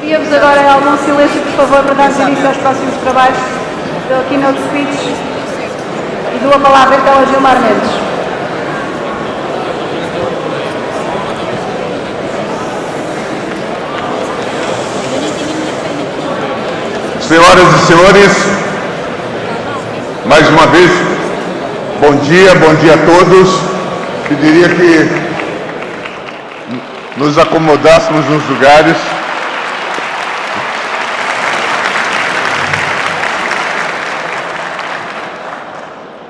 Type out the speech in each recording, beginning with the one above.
Pedíamos agora algum silêncio, por favor, para darmos início aos próximos trabalhos da keynote speech e dou a palavra então a Gilmar Mendes. Senhoras e senhores, mais uma vez, bom dia a todos. Pediria que nos acomodássemos nos lugares.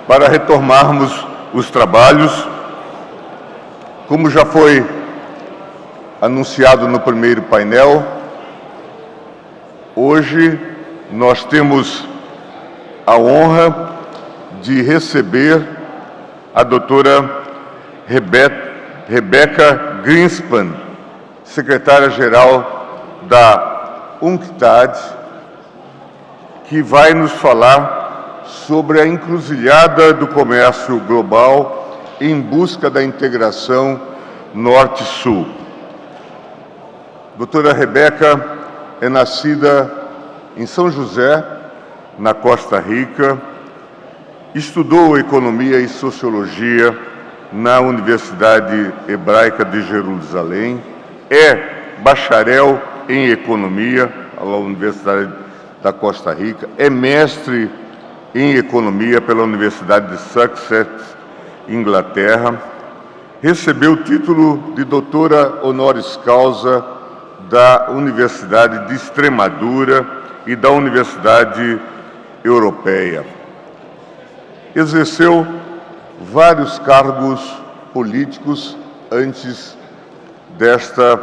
Para retomarmos os trabalhos, como já foi anunciado no primeiro painel, hoje nós temos a honra de receber a doutora Rebeca Greenspan, secretária-geral da UNCTAD, que vai nos falar sobre a encruzilhada do comércio global em busca da integração Norte-Sul. Doutora Rebeca é nascida em São José, na Costa Rica, estudou Economia e Sociologia na Universidade Hebraica de Jerusalém, é bacharel em Economia pela Universidade da Costa Rica, é mestre em Economia pela Universidade de Sussex, Inglaterra, recebeu o título de doutora honoris causa da Universidade de Extremadura e da Universidade Europeia. Exerceu vários cargos políticos antes desta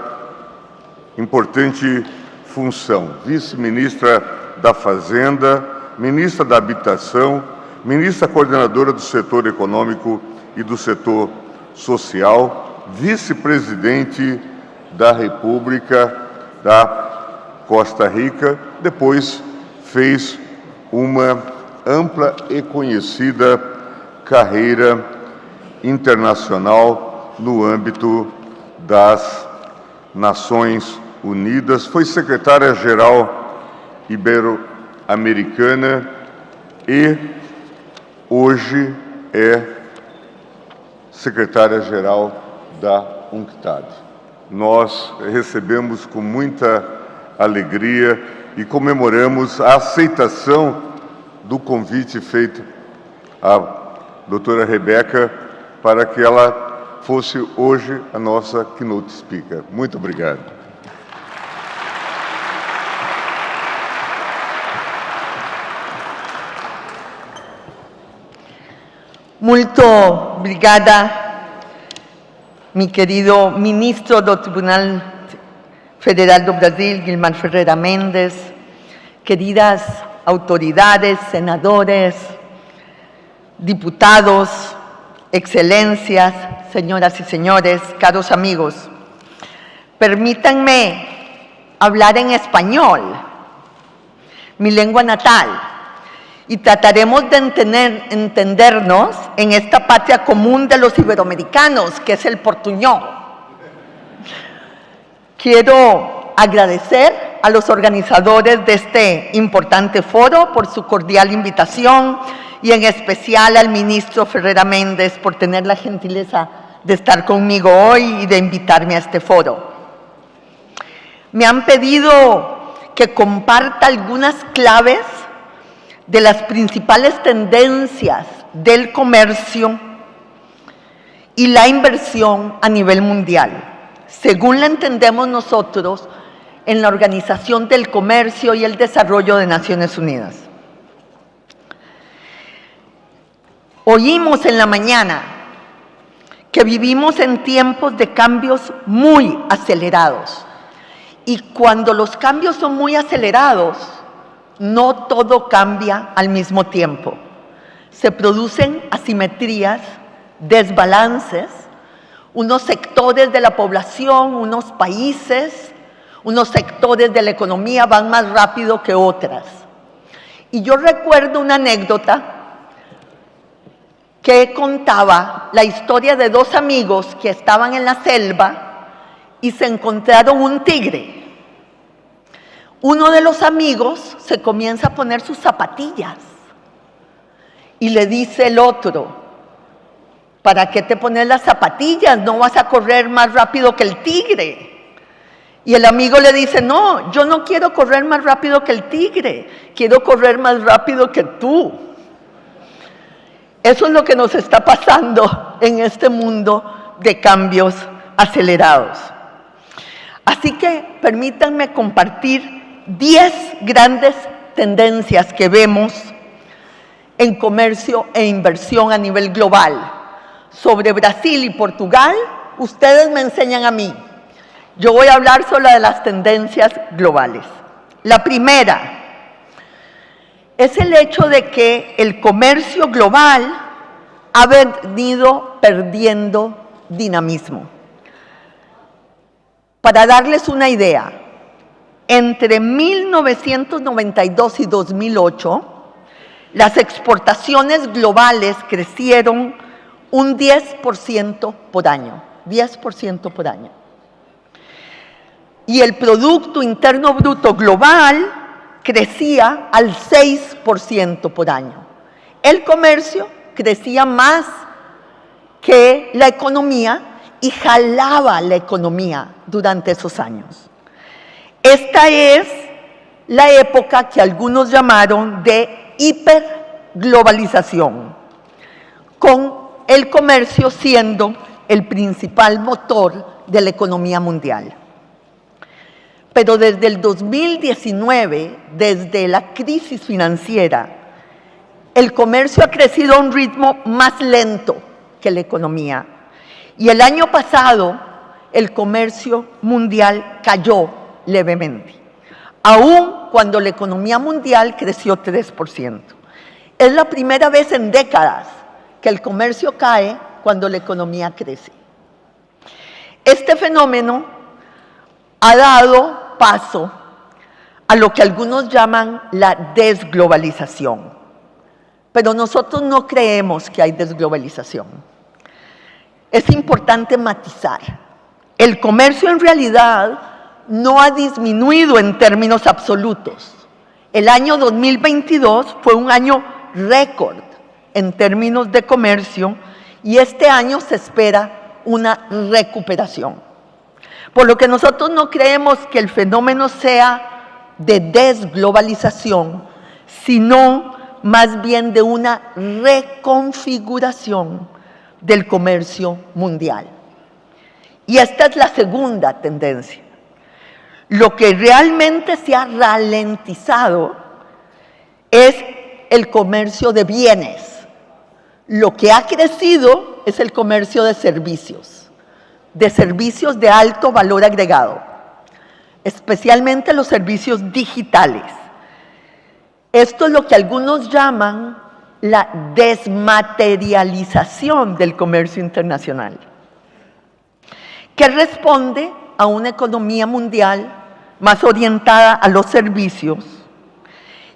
importante função. Vice-ministra da Fazenda, ministra da Habitação, ministra coordenadora do setor econômico e do setor social, vice-presidente da República da Costa Rica, depois fez uma ampla e conhecida carreira internacional no âmbito das Nações Unidas, foi secretária-geral ibero-americana e hoje é secretária-geral da UNCTAD. Nós recebemos com muita alegria e comemoramos a aceitação do convite feito à doutora Rebeca para que ela fosse hoje a nossa keynote speaker. Muito obrigado. Muito obrigada, mi querido ministro do Tribunal Federal do Brasil, Gilmar Ferreira Mendes, queridas autoridades, senadores, diputados, excelencias, señoras y señores, caros amigos. Permítanme hablar en español, mi lengua natal, y trataremos de entendernos en esta patria común de los iberoamericanos, que es el portuñol. Quiero agradecer a los organizadores de este importante foro por su cordial invitación y en especial al ministro Ferreira Mendes por tener la gentileza de estar conmigo hoy y de invitarme a este foro. Me han pedido que comparta algunas claves de las principales tendencias del comercio y la inversión a nivel mundial, según la entendemos nosotros en la Organización del Comercio y el Desarrollo de Naciones Unidas. Oímos en la mañana que vivimos en tiempos de cambios muy acelerados, y cuando los cambios son muy acelerados, no todo cambia al mismo tiempo. Se producen asimetrías, desbalances, unos sectores de la población, unos países, unos sectores de la economía van más rápido que otras. Y yo recuerdo una anécdota que contaba la historia de dos amigos que estaban en la selva y se encontraron un tigre. uno de los amigos se comienza a poner sus zapatillas y le dice el otro: ¿para qué te pones las zapatillas? No vas a correr más rápido que el tigre. Y el amigo le dice: no, yo no quiero correr más rápido que el tigre, quiero correr más rápido que tú. Eso es lo que nos está pasando en este mundo de cambios acelerados. Así que permítanme compartir 10 grandes tendencias que vemos en comercio e inversión a nivel global. Sobre Brasil y Portugal, ustedes me enseñan a mí. Yo voy a hablar solo de las tendencias globales. La primera es el hecho de que el comercio global ha venido perdiendo dinamismo. Para darles una idea, entre 1992 y 2008, las exportaciones globales crecieron un 10% por año, 10% por año. Y el Producto Interno Bruto global crecía al 6% por año. El comercio crecía más que la economía y jalaba la economía durante esos años. Esta es la época que algunos llamaron de hiperglobalización, con el comercio siendo el principal motor de la economía mundial. Pero desde el 2019, desde la crisis financiera, el comercio ha crecido a un ritmo más lento que la economía. Y el año pasado, el comercio mundial cayó levemente, aun cuando la economía mundial creció 3%. Es la primera vez en décadas que el comercio cae cuando la economía crece. Este fenómeno ha dado paso a lo que algunos llaman la desglobalización. Pero nosotros no creemos que hay desglobalización. Es importante matizar. El comercio en realidad no ha disminuido en términos absolutos. El año 2022 fue un año récord en términos de comercio y este año se espera una recuperación. Por lo que nosotros no creemos que el fenómeno sea de desglobalización, sino más bien de una reconfiguración del comercio mundial. Y esta es la segunda tendencia. Lo que realmente se ha ralentizado es el comercio de bienes. Lo que ha crecido es el comercio de servicios de alto valor agregado, especialmente los servicios digitales. Esto es lo que algunos llaman la desmaterialización del comercio internacional, que responde a una economía mundial más orientada a los servicios.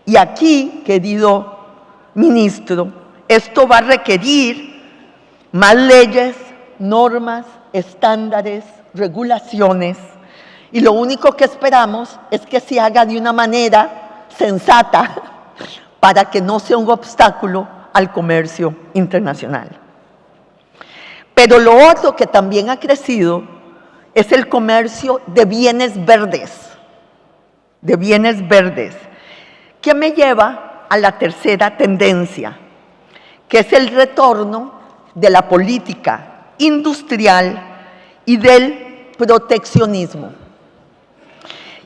Y aquí, querido ministro, esto va a requerir más leyes, normas, estándares, regulaciones, y lo único que esperamos es que se haga de una manera sensata para que no sea un obstáculo al comercio internacional. Pero lo otro que también ha crecido es el comercio de bienes verdes, que me lleva a la tercera tendencia, que es el retorno de la política industrial y del proteccionismo.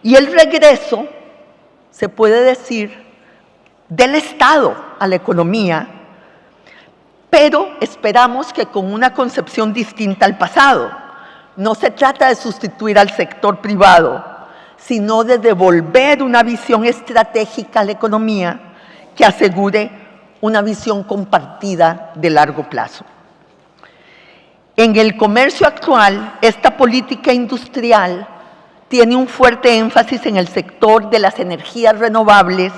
Y el regreso, se puede decir, del Estado a la economía, pero esperamos que con una concepción distinta al pasado. No se trata de sustituir al sector privado, sino de devolver una visión estratégica a la economía que asegure una visión compartida de largo plazo. En el comercio actual, esta política industrial tiene un fuerte énfasis en el sector de las energías renovables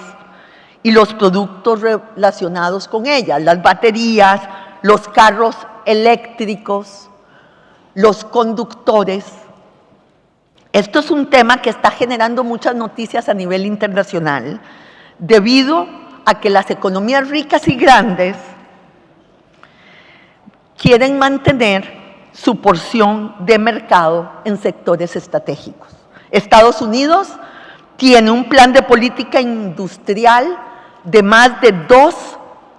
y los productos relacionados con ellas, las baterías, los carros eléctricos, los conductores, Esto es un tema que está generando muchas noticias a nivel internacional debido a que las economías ricas y grandes quieren mantener su porción de mercado en sectores estratégicos. Estados Unidos tiene un plan de política industrial de más de 2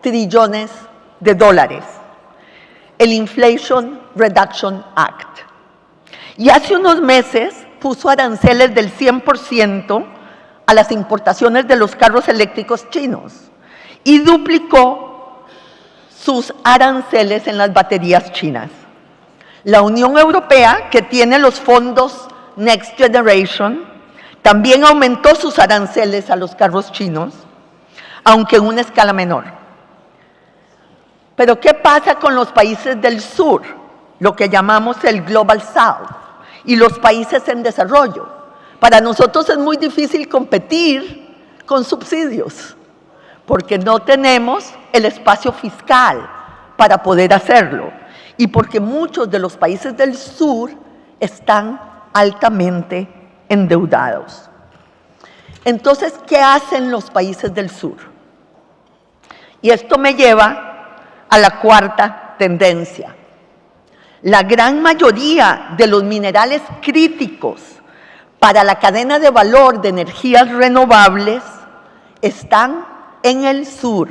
trillones de dólares, el Inflation Reduction Act. Y hace unos meses puso aranceles del 100% a las importaciones de los carros eléctricos chinos y duplicó sus aranceles en las baterías chinas. La Unión Europea, que tiene los fondos Next Generation, también aumentó sus aranceles a los carros chinos, aunque en una escala menor. Pero ¿qué pasa con los países del sur, lo que llamamos el Global South, y los países en desarrollo? Para nosotros es muy difícil competir con subsidios, porque no tenemos el espacio fiscal para poder hacerlo, y porque muchos de los países del sur están altamente endeudados. Entonces, ¿qué hacen los países del sur? Y esto me lleva a la cuarta tendencia. La gran mayoría de los minerales críticos para la cadena de valor de energías renovables están en el sur.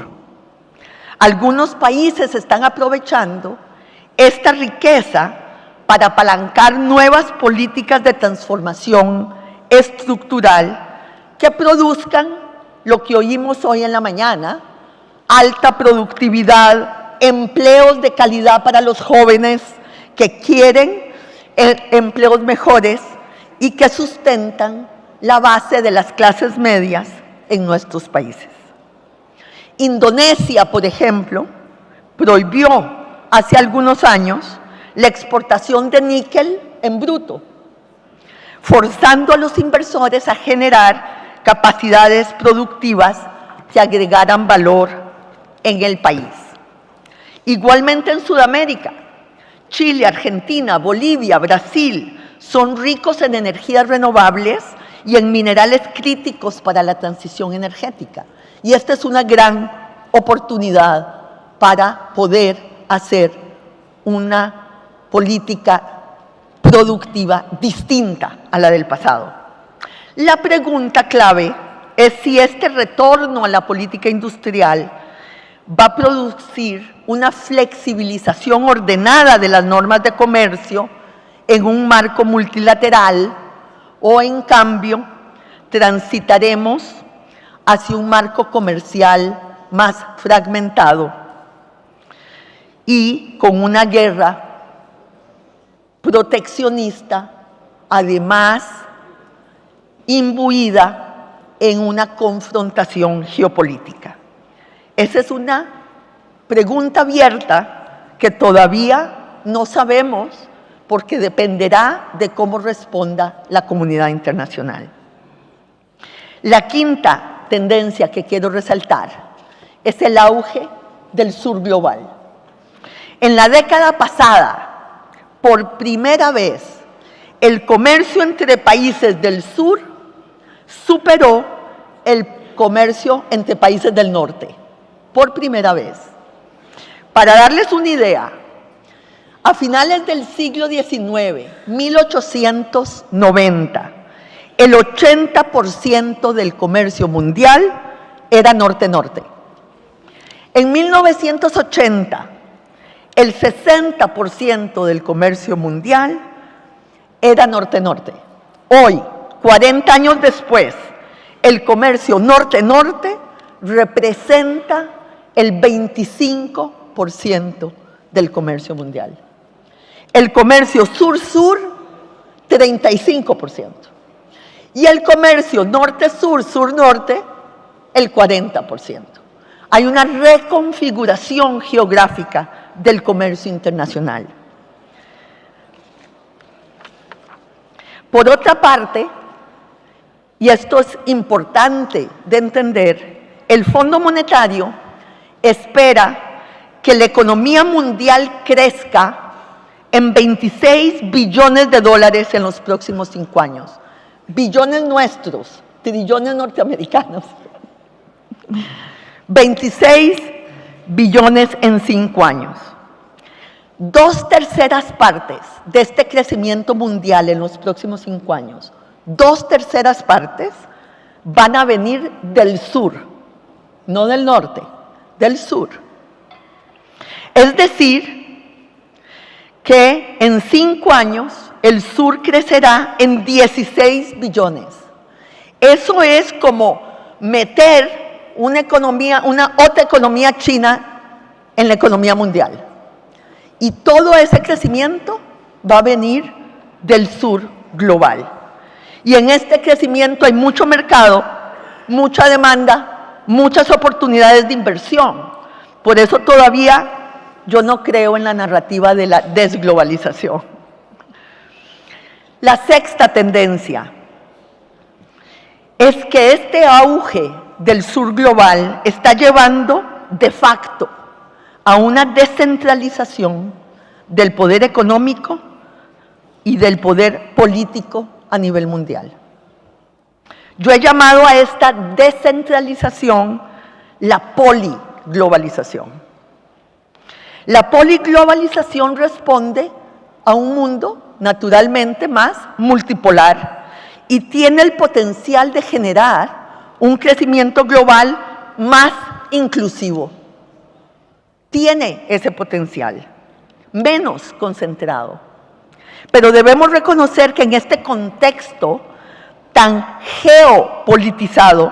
Algunos países están aprovechando esta riqueza para apalancar nuevas políticas de transformación estructural que produzcan lo que oímos hoy en la mañana: alta productividad, empleos de calidad para los jóvenes que quieren empleos mejores y que sustentan la base de las clases medias en nuestros países. Indonesia, por ejemplo, prohibió hace algunos años la exportación de níquel en bruto, forzando a los inversores a generar capacidades productivas que agregaran valor en el país. Igualmente en Sudamérica, Chile, Argentina, Bolivia, Brasil son ricos en energías renovables y en minerales críticos para la transición energética. Y esta es una gran oportunidad para poder hacer una política productiva distinta a la del pasado. La pregunta clave es si este retorno a la política industrial va a producir una flexibilización ordenada de las normas de comercio en un marco multilateral o, en cambio, transitaremos hacia un marco comercial más fragmentado y con una guerra proteccionista, además imbuida en una confrontación geopolítica. Esa es una pregunta abierta que todavía no sabemos, porque dependerá de cómo responda la comunidad internacional. La quinta tendencia que quiero resaltar es el auge del sur global. En la década pasada, por primera vez, el comercio entre países del sur superó el comercio entre países del norte. Por primera vez. Para darles una idea, a finales del siglo XIX, 1890, el 80% del comercio mundial era norte-norte. En 1980, el 60% del comercio mundial era norte-norte. Hoy, 40 años después, el comercio norte-norte representa el 25% del comercio mundial. El comercio sur-sur, 35%. Y el comercio norte-sur, sur-norte, el 40%. Hay una reconfiguración geográfica del comercio internacional. Por otra parte, y esto es importante de entender, el Fondo Monetario espera que la economía mundial crezca en 26 billones de dólares en los próximos 5 años. Billones nuestros, trillones norteamericanos. 26 billones en 5 años. 2/3 partes de este crecimiento mundial en los próximos 5 años, 2/3 partes van a venir del sur, no del norte, del sur. Es decir, que en 5 años el sur crecerá en 16 billones. Eso es como meter una otra economía china en la economía mundial. Y todo ese crecimiento va a venir del sur global. Y en este crecimiento hay mucho mercado, mucha demanda, muchas oportunidades de inversión. Por eso todavía yo no creo en la narrativa de la desglobalización. La sexta tendencia es que este auge del sur global está llevando de facto a una descentralización del poder económico y del poder político a nivel mundial. Yo he llamado a esta descentralización la poliglobalización. La poliglobalización responde a un mundo naturalmente más multipolar y tiene el potencial de generar un crecimiento global más inclusivo. Tiene ese potencial, menos concentrado. Pero debemos reconocer que en este contexto tan geopolitizado,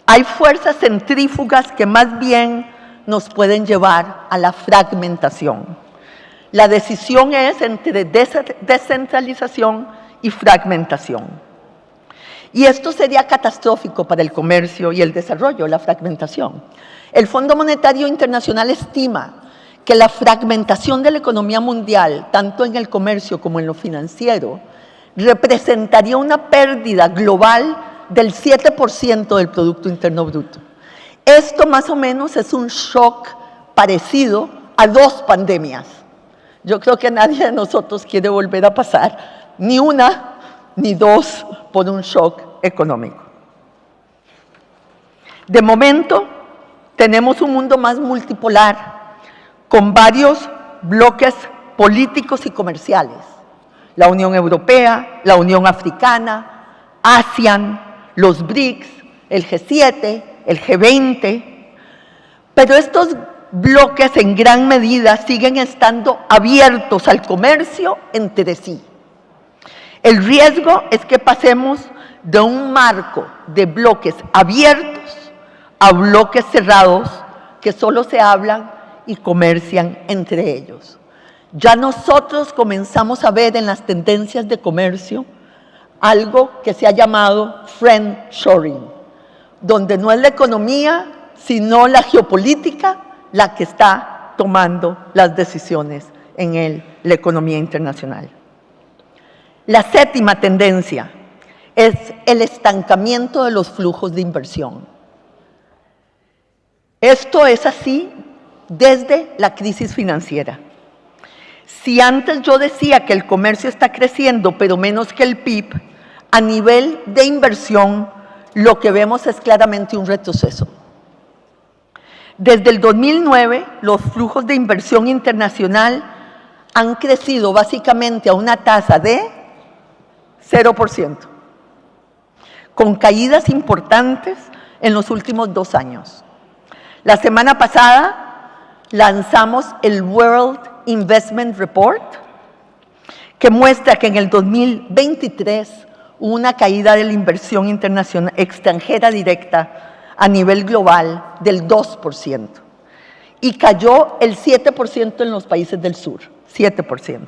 hay fuerzas centrífugas que más bien nos pueden llevar a la fragmentación. La decisión es entre descentralización y fragmentación. Y esto sería catastrófico para el comercio y el desarrollo, la fragmentación. El Fondo Monetario Internacional estima que la fragmentación de la economía mundial, tanto en el comercio como en lo financiero, representaría una pérdida global del 7% del Producto Interno Bruto. Esto más o menos es un shock parecido a 2 pandemias. Yo creo que nadie de nosotros quiere volver a pasar ni una ni 2 por un shock económico. De momento, tenemos un mundo más multipolar, con varios bloques políticos y comerciales. La Unión Europea, la Unión Africana, ASEAN, los BRICS, el G7, el G20. Pero estos bloques en gran medida siguen estando abiertos al comercio entre sí. El riesgo es que pasemos de un marco de bloques abiertos a bloques cerrados que solo se hablan y comercian entre ellos. Ya nosotros comenzamos a ver en las tendencias de comercio algo que se ha llamado friendshoring, donde no es la economía, sino la geopolítica la que está tomando las decisiones en la economía internacional. La séptima tendencia es el estancamiento de los flujos de inversión. Esto es así desde la crisis financiera. Si antes yo decía que el comercio está creciendo, pero menos que el PIB, a nivel de inversión, lo que vemos es claramente un retroceso. Desde el 2009, los flujos de inversión internacional han crecido básicamente a una tasa de 0%, con caídas importantes en los últimos 2 años. La semana pasada lanzamos el World Investment Report, que muestra que en el 2023 hubo una caída de la inversión internacional extranjera directa a nivel global del 2%, y cayó el 7% en los países del sur, 7%.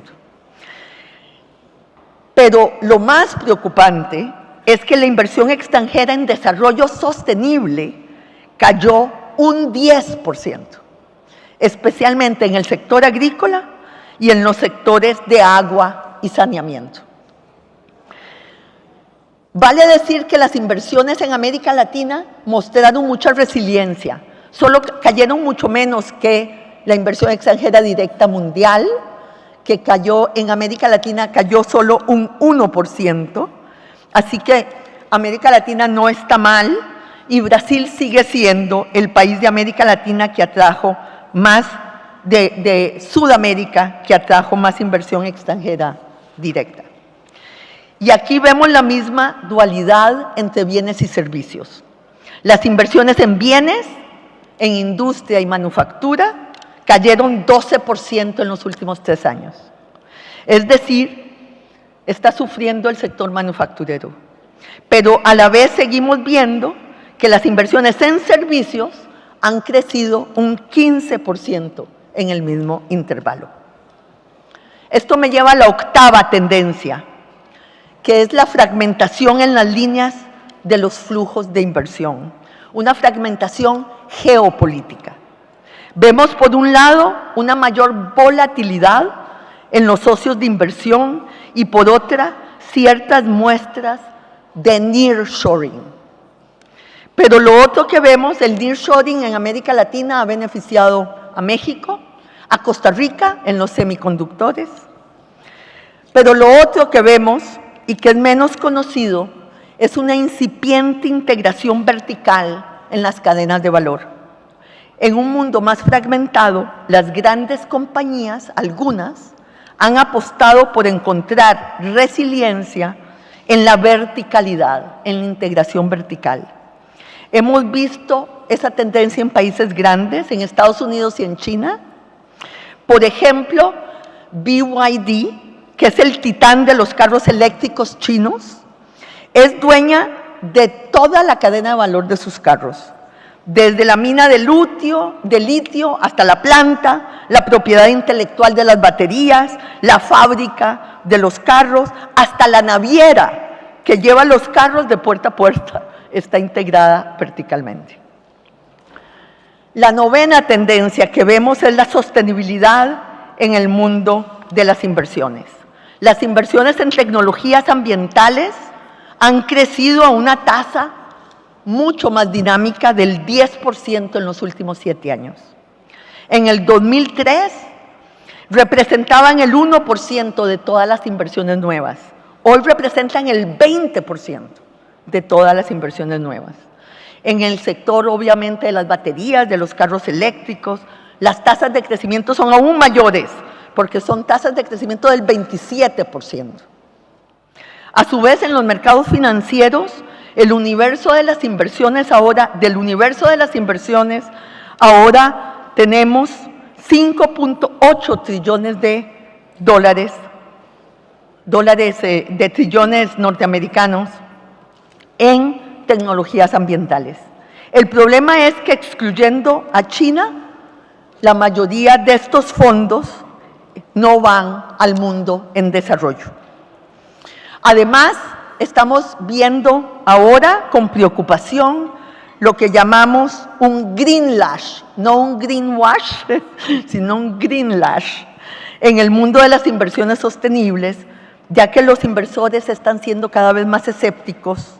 Pero lo más preocupante es que la inversión extranjera en desarrollo sostenible cayó un 10%, especialmente en el sector agrícola y en los sectores de agua y saneamiento. Vale decir que las inversiones en América Latina mostraron mucha resiliencia, solo cayeron mucho menos que la inversión extranjera directa mundial, que cayó en América Latina, cayó solo un 1%, así que América Latina no está mal y Brasil sigue siendo el país de América Latina que atrajo más, de Sudamérica, que atrajo más inversión extranjera directa. Y aquí vemos la misma dualidad entre bienes y servicios. Las inversiones en bienes, en industria y manufactura, cayeron 12% en los últimos 3 años. Es decir, está sufriendo el sector manufacturero. Pero a la vez seguimos viendo que las inversiones en servicios han crecido un 15% en el mismo intervalo. Esto me lleva a la octava tendencia, que es la fragmentación en las líneas de los flujos de inversión, una fragmentación geopolítica. Vemos por un lado una mayor volatilidad en los socios de inversión y por otra ciertas muestras de nearshoring. Pero lo otro que vemos, el nearshoring en América Latina ha beneficiado a México, a Costa Rica en los semiconductores. Pero lo otro que vemos y que es menos conocido es una incipiente integración vertical en las cadenas de valor. En un mundo más fragmentado, las grandes compañías, algunas, han apostado por encontrar resiliencia en la verticalidad, en la integración vertical. Hemos visto esa tendencia en países grandes, en Estados Unidos y en China. Por ejemplo, BYD, que es el titán de los carros eléctricos chinos, es dueña de toda la cadena de valor de sus carros, desde la mina de litio hasta la planta, la propiedad intelectual de las baterías, la fábrica de los carros, hasta la naviera que lleva los carros de puerta a puerta, está integrada verticalmente. La novena tendencia que vemos es la sostenibilidad en el mundo de las inversiones. Las inversiones en tecnologías ambientales han crecido a una tasa mucho más dinámica del 10% en los últimos 7 años. En el 2003 representaban el 1% de todas las inversiones nuevas. Hoy representan el 20% de todas las inversiones nuevas. En el sector, obviamente, de las baterías, de los carros eléctricos, las tasas de crecimiento son aún mayores, porque son tasas de crecimiento del 27%. A su vez, en los mercados financieros, del universo de las inversiones ahora tenemos 5.8 trillones de dólares de trillones norteamericanos en tecnologías ambientales. El problema es que, excluyendo a China, la mayoría de estos fondos no van al mundo en desarrollo. Además, estamos viendo ahora con preocupación lo que llamamos un greenlash, no un greenwash, sino un greenlash en el mundo de las inversiones sostenibles, ya que los inversores están siendo cada vez más escépticos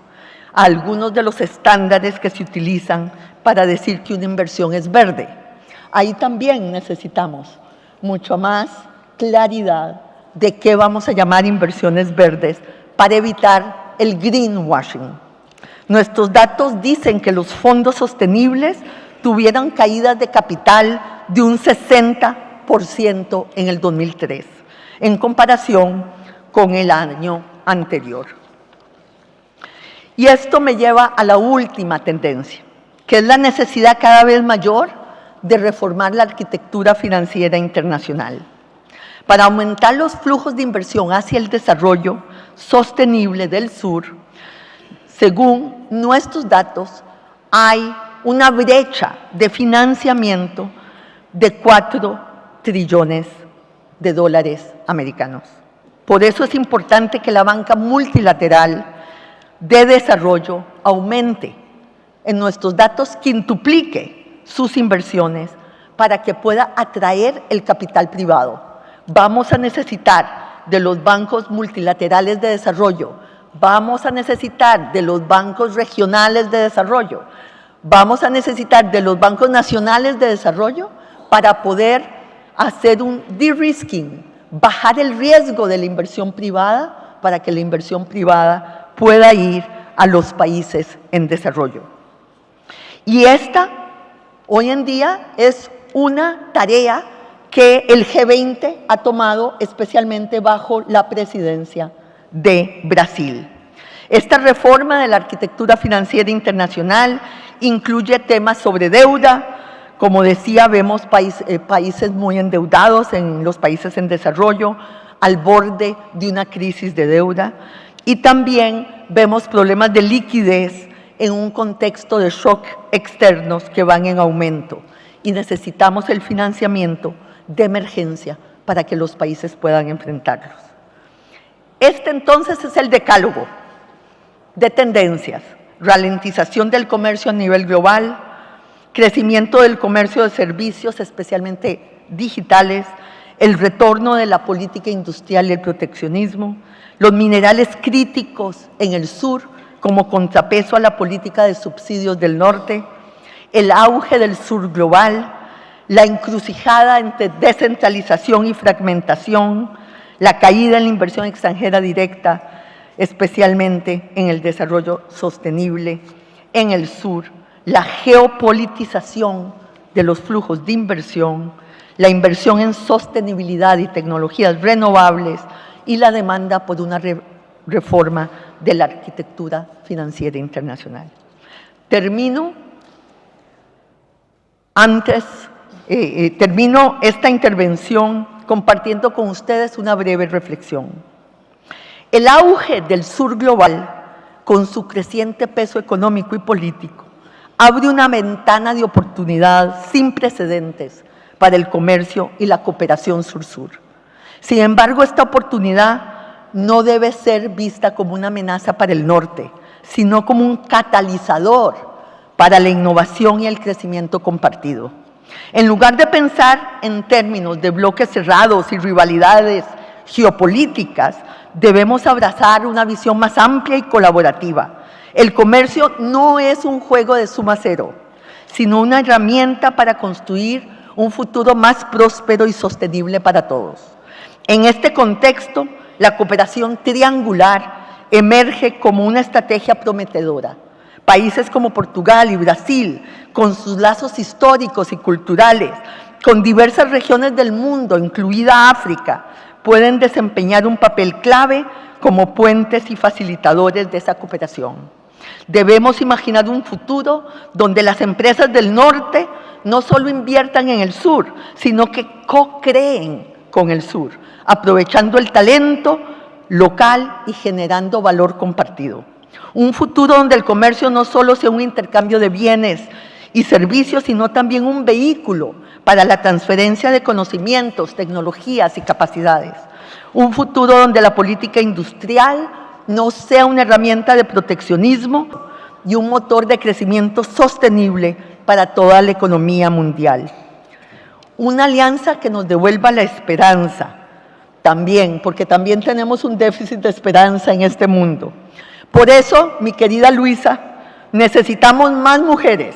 a algunos de los estándares que se utilizan para decir que una inversión es verde. Ahí también necesitamos mucho más claridad de qué vamos a llamar inversiones verdes para evitar el greenwashing. Nuestros datos dicen que los fondos sostenibles tuvieron caídas de capital de un 60% en el 2003, en comparación con el año anterior. Y esto me lleva a la última tendencia, que es la necesidad cada vez mayor de reformar la arquitectura financiera internacional. Para aumentar los flujos de inversión hacia el desarrollo sostenible del sur, según nuestros datos, hay una brecha de financiamiento de 4 trillones de dólares americanos. Por eso es importante que la banca multilateral de desarrollo aumente, en nuestros datos quintuplique sus inversiones para que pueda atraer el capital privado. Vamos a necesitar de los bancos multilaterales de desarrollo, vamos a necesitar de los bancos regionales de desarrollo, vamos a necesitar de los bancos nacionales de desarrollo para poder hacer un de-risking, bajar el riesgo de la inversión privada para que la inversión privada pueda ir a los países en desarrollo. Y esta, hoy en día, es una tarea que el G20 ha tomado especialmente bajo la presidencia de Brasil. Esta reforma de la arquitectura financiera internacional incluye temas sobre deuda. Como decía, vemos países muy endeudados en los países en desarrollo, al borde de una crisis de deuda, y también vemos problemas de liquidez en un contexto de shock externos que van en aumento, y necesitamos el financiamiento de emergencia para que los países puedan enfrentarlos. Este entonces es el decálogo de tendencias: ralentización del comercio a nivel global, crecimiento del comercio de servicios, especialmente digitales, el retorno de la política industrial y el proteccionismo, los minerales críticos en el sur como contrapeso a la política de subsidios del norte, el auge del sur global, la encrucijada entre descentralización y fragmentación, la caída en la inversión extranjera directa, especialmente en el desarrollo sostenible en el sur, la geopolitización de los flujos de inversión, la inversión en sostenibilidad y tecnologías renovables y la demanda por una reforma de la arquitectura financiera internacional. Termino esta intervención compartiendo con ustedes una breve reflexión. El auge del sur global, con su creciente peso económico y político, abre una ventana de oportunidad sin precedentes para el comercio y la cooperación sur-sur. Sin embargo, esta oportunidad no debe ser vista como una amenaza para el norte, sino como un catalizador para la innovación y el crecimiento compartido. En lugar de pensar en términos de bloques cerrados y rivalidades geopolíticas, debemos abrazar una visión más amplia y colaborativa. El comercio no es un juego de suma cero, sino una herramienta para construir un futuro más próspero y sostenible para todos. En este contexto, la cooperación triangular emerge como una estrategia prometedora. Países como Portugal y Brasil, con sus lazos históricos y culturales, con diversas regiones del mundo, incluida África, pueden desempeñar un papel clave como puentes y facilitadores de esa cooperación. Debemos imaginar un futuro donde las empresas del norte no solo inviertan en el sur, sino que co-creen con el sur, aprovechando el talento local y generando valor compartido. Un futuro donde el comercio no solo sea un intercambio de bienes y servicios, sino también un vehículo para la transferencia de conocimientos, tecnologías y capacidades. Un futuro donde la política industrial no sea una herramienta de proteccionismo y un motor de crecimiento sostenible para toda la economía mundial. Una alianza que nos devuelva la esperanza también, porque también tenemos un déficit de esperanza en este mundo. Por eso, mi querida Luisa, necesitamos más mujeres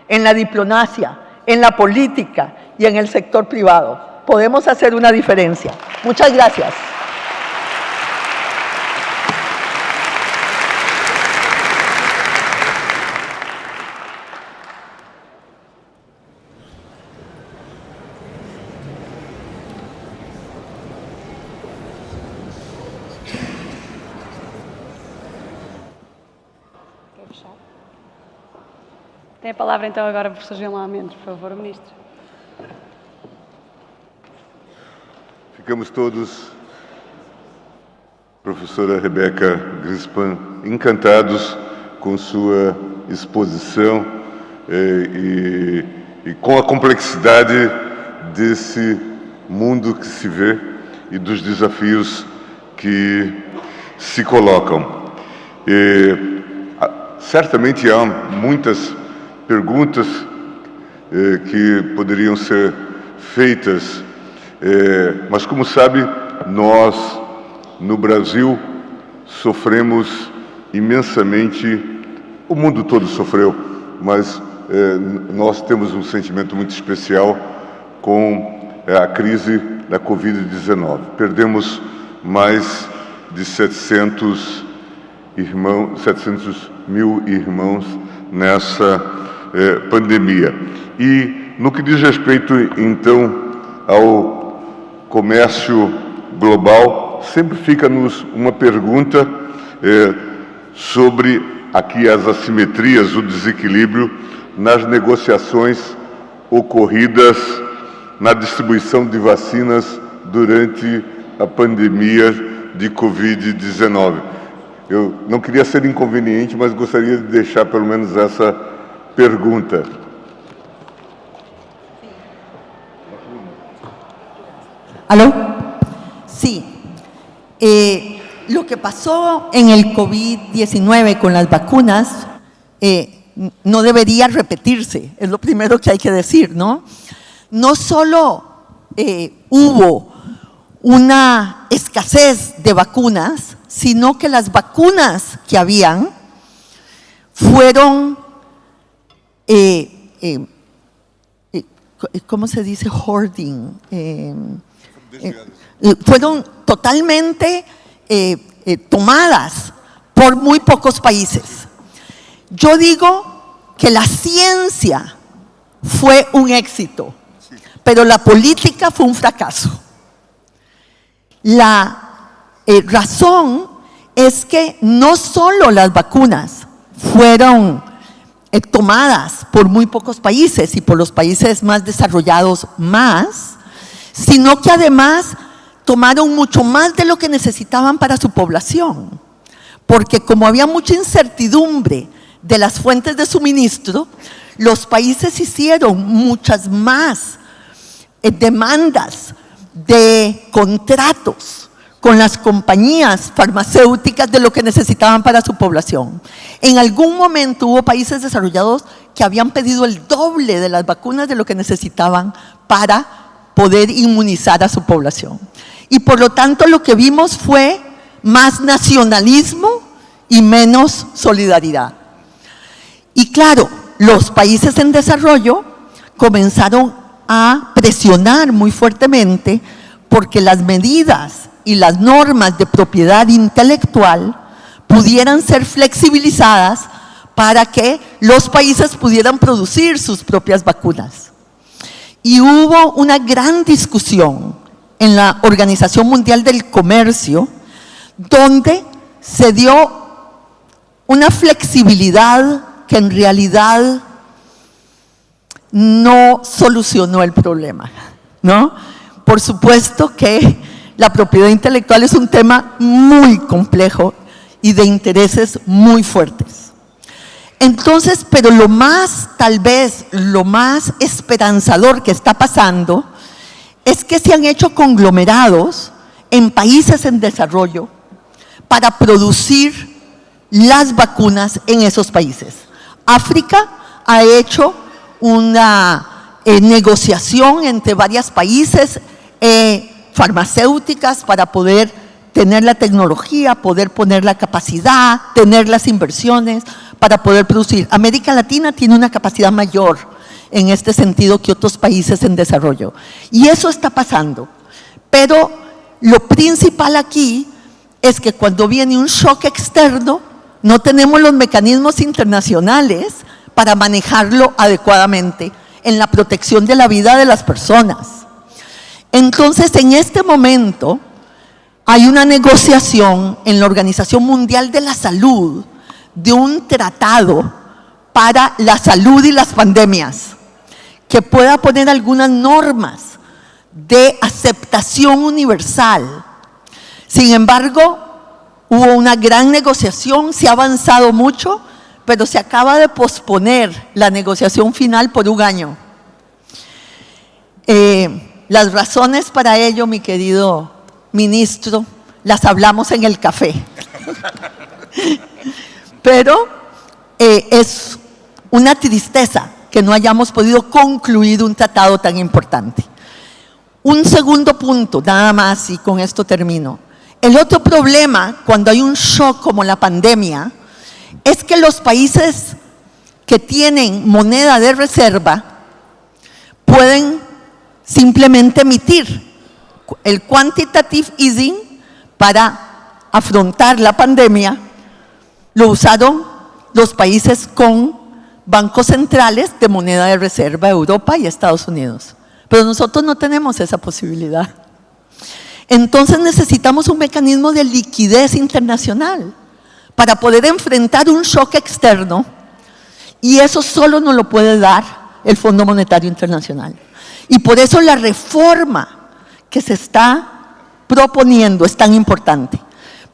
en la diplomacia, en la política y en el sector privado. Podemos hacer una diferencia. Muchas gracias. Tem a palavra então agora o professor Gilmar Mendes, por favor, o Ministro. Ficamos todos, professora Rebeca Grispan, encantados com sua exposição e com a complexidade desse mundo que se vê e dos desafios que se colocam. Certamente há muitas perguntas que poderiam ser feitas, mas como sabe, nós no Brasil sofremos imensamente, o mundo todo sofreu, mas nós temos um sentimento muito especial com a crise da Covid-19. Perdemos mais de 700 mil irmãos nessa pandemia. E no que diz respeito, então, ao comércio global, sempre fica-nos uma pergunta sobre aqui as assimetrias, o desequilíbrio nas negociações ocorridas na distribuição de vacinas durante a pandemia de Covid-19. Eu não queria ser inconveniente, mas gostaria de deixar pelo menos essa pergunta. ¿Aló? Sí. Lo que pasó en el COVID-19 con las vacunas no debería repetirse, es lo primero que hay que decir, ¿no? No solo hubo una escasez de vacunas, sino que las vacunas que habían fueron, ¿cómo se dice? Hoarding. Fueron totalmente tomadas por muy pocos países. Yo digo que la ciencia fue un éxito, pero la política fue un fracaso. La razón es que no solo las vacunas fueron tomadas por muy pocos países y por los países más desarrollados más, sino que además tomaron mucho más de lo que necesitaban para su población, porque como había mucha incertidumbre de las fuentes de suministro, los países hicieron muchas más demandas de contratos con las compañías farmacéuticas de lo que necesitaban para su población. En algún momento hubo países desarrollados que habían pedido el doble de las vacunas de lo que necesitaban para poder inmunizar a su población. Y por lo tanto lo que vimos fue más nacionalismo y menos solidaridad. Y claro, los países en desarrollo comenzaron a presionar muy fuertemente porque las medidas y las normas de propiedad intelectual pudieran ser flexibilizadas para que los países pudieran producir sus propias vacunas. Y hubo una gran discusión en la Organización Mundial del Comercio, donde se dio una flexibilidad que en realidad no solucionó el problema, ¿no? Por supuesto que la propiedad intelectual es un tema muy complejo y de intereses muy fuertes. Entonces, pero lo más, tal vez, lo más esperanzador que está pasando es que se han hecho conglomerados en países en desarrollo para producir las vacunas en esos países. África ha hecho una negociación entre varios países farmacéuticas para poder tener la tecnología, poder poner la capacidad, tener las inversiones para poder producir. América Latina tiene una capacidad mayor en este sentido que otros países en desarrollo. Y eso está pasando. Pero lo principal aquí es que cuando viene un shock externo, no tenemos los mecanismos internacionales para manejarlo adecuadamente en la protección de la vida de las personas. Entonces, en este momento, hay una negociación en la Organización Mundial de la Salud de un tratado para la salud y las pandemias, que pueda poner algunas normas de aceptación universal. Sin embargo, hubo una gran negociación, se ha avanzado mucho, pero se acaba de posponer la negociación final por un año. Las razones para ello, mi querido ministro, las hablamos en el café. Pero es una tristeza que no hayamos podido concluir un tratado tan importante. Un segundo punto, nada más, y con esto termino. El otro problema, cuando hay un shock como la pandemia, es que los países que tienen moneda de reserva pueden simplemente emitir el quantitative easing para afrontar la pandemia lo usaron los países con bancos centrales de moneda de reserva, Europa y Estados Unidos. Pero nosotros no tenemos esa posibilidad. Entonces necesitamos un mecanismo de liquidez internacional para poder enfrentar un shock externo, y eso solo nos lo puede dar el Fondo Monetario Internacional. Y por eso la reforma que se está proponiendo es tan importante,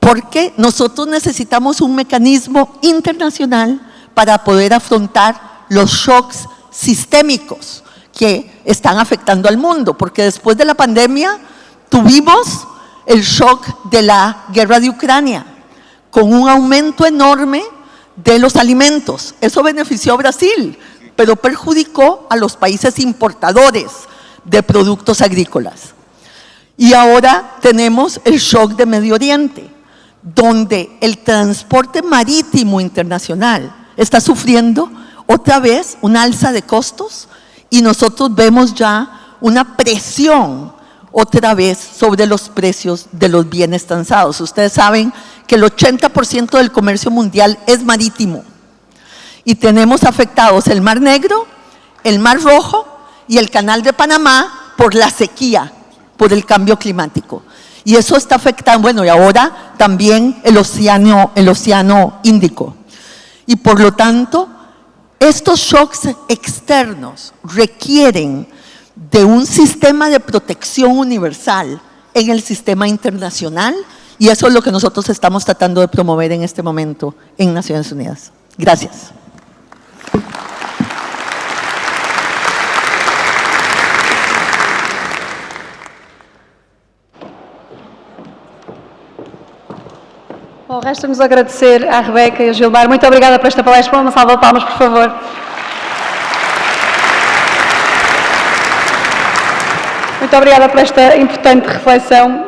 porque nosotros necesitamos un mecanismo internacional para poder afrontar los shocks sistémicos que están afectando al mundo, porque después de la pandemia tuvimos el shock de la guerra de Ucrania, con un aumento enorme de los alimentos. Eso benefició a Brasil, pero perjudicó a los países importadores de productos agrícolas. Y ahora tenemos el shock de Medio Oriente, donde el transporte marítimo internacional está sufriendo otra vez una alza de costos, y nosotros vemos ya una presión otra vez sobre los precios de los bienes transados. Ustedes saben que el 80% del comercio mundial es marítimo, y tenemos afectados el Mar Negro, el Mar Rojo y el Canal de Panamá por la sequía, por el cambio climático. Y eso está afectando, bueno, y ahora también el océano Índico. Y por lo tanto, estos shocks externos requieren de un sistema de protección universal en el sistema internacional, y eso es lo que nosotros estamos tratando de promover en este momento en Naciones Unidas. Gracias. Bom, resta-nos agradecer à Rebeca e ao Gilmar. Muito obrigada por esta palestra. Uma salva de palmas, por favor. Muito obrigada por esta importante reflexão.